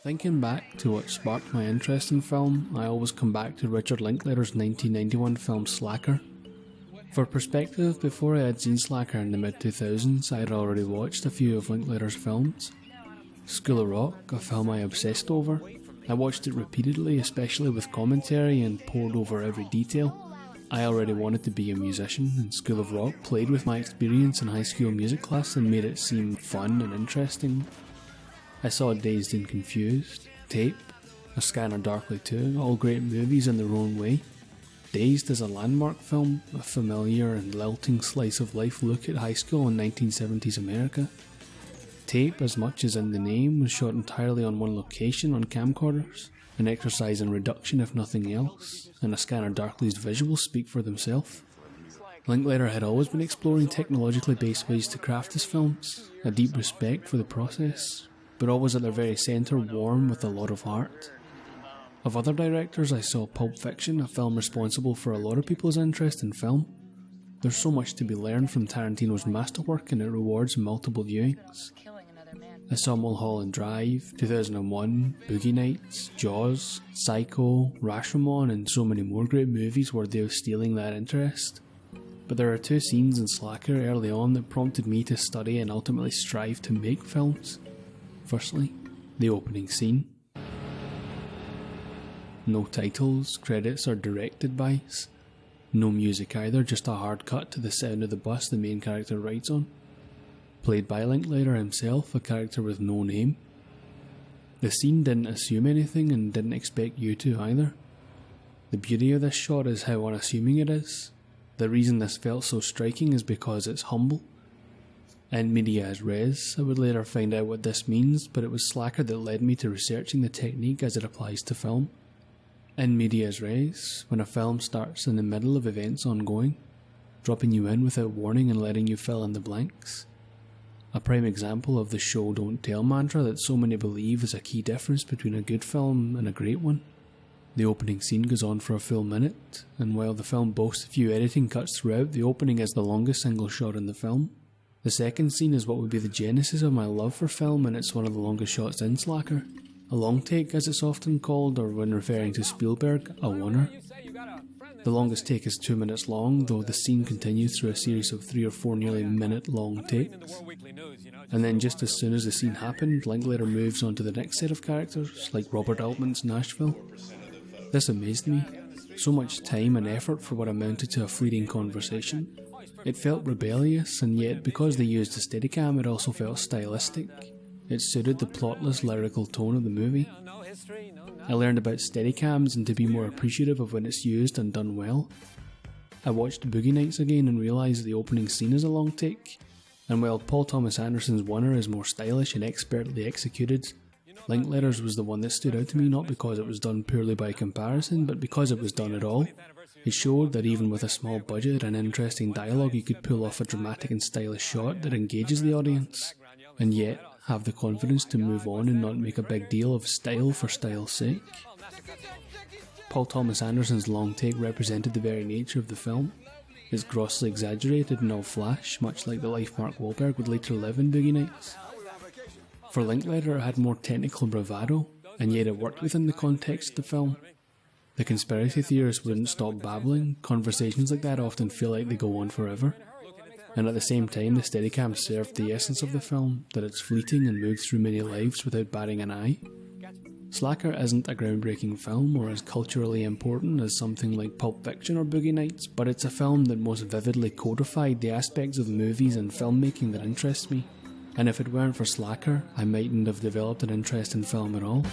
Thinking back to what sparked my interest in film, I always come back to Richard Linklater's 1991 film Slacker. For perspective, before I had seen Slacker in the mid-2000s, I had already watched a few of Linklater's films. School of Rock, a film I obsessed over. I watched it repeatedly, especially with commentary, and pored over every detail. I already wanted to be a musician, and School of Rock played with my experience in high school music class and made it seem fun and interesting. I saw Dazed and Confused, Tape, A Scanner Darkly 2, all great movies in their own way. Dazed is a landmark film, a familiar and lilting slice of life look at high school in 1970s America. Tape, as much as in the name, was shot entirely on one location on camcorders, an exercise in reduction if nothing else, and A Scanner Darkly's visuals speak for themselves. Linklater had always been exploring technologically based ways to craft his films, a deep respect for the process, but always at their very centre warm with a lot of heart. Of other directors, I saw Pulp Fiction, a film responsible for a lot of people's interest in film. There's so much to be learned from Tarantino's masterwork, and it rewards multiple viewings. I saw Mulholland Drive, 2001, Boogie Nights, Jaws, Psycho, Rashomon, and so many more great movies worthy of stealing that interest. But there are two scenes in Slacker early on that prompted me to study and ultimately strive to make films. Firstly, the opening scene. No titles, credits, or directed bys. No music either, just a hard cut to the sound of the bus the main character rides on. Played by Linklater himself, a character with no name. The scene didn't assume anything and didn't expect you to either. The beauty of this shot is how unassuming it is. The reason this felt so striking is because it's humble. In medias res, I would later find out what this means, but it was Slacker that led me to researching the technique as it applies to film. In medias res, when a film starts in the middle of events ongoing, dropping you in without warning and letting you fill in the blanks. A prime example of the show don't tell mantra that so many believe is a key difference between a good film and a great one. The opening scene goes on for a full minute, and while the film boasts a few editing cuts throughout, the opening is the longest single shot in the film. The second scene is what would be the genesis of my love for film, and it's one of the longest shots in Slacker. A long take, as it's often called, or when referring to Spielberg, a oneer. The longest take is 2 minutes long, though the scene continues through a series of 3 or 4 nearly minute-long takes. And then just as soon as the scene happened, Linklater moves on to the next set of characters, like Robert Altman's Nashville. This amazed me. So much time and effort for what amounted to a fleeting conversation. It felt rebellious, and yet because they used a Steadicam, it also felt stylistic. It suited the plotless lyrical tone of the movie. I learned about Steadicams and to be more appreciative of when it's used and done well. I watched Boogie Nights again and realised the opening scene is a long take, and while Paul Thomas Anderson's oneer is more stylish and expertly executed, Linklater's was the one that stood out to me, not because it was done poorly by comparison, but because it was done at all. It showed that even with a small budget and interesting dialogue, you could pull off a dramatic and stylish shot that engages the audience, and yet have the confidence to move on and not make a big deal of style for style's sake. Paul Thomas Anderson's long take represented the very nature of the film. It's grossly exaggerated and all flash, much like the life Mark Wahlberg would later live in Boogie Nights. For Linklater, it had more technical bravado, and yet it worked within the context of the film. The conspiracy theorists wouldn't stop babbling. Conversations like that often feel like they go on forever. And at the same time, the Steadicam served the essence of the film, that it's fleeting and moves through many lives without batting an eye. Slacker isn't a groundbreaking film or as culturally important as something like Pulp Fiction or Boogie Nights, but it's a film that most vividly codified the aspects of movies and filmmaking that interest me. And if it weren't for Slacker, I mightn't have developed an interest in film at all.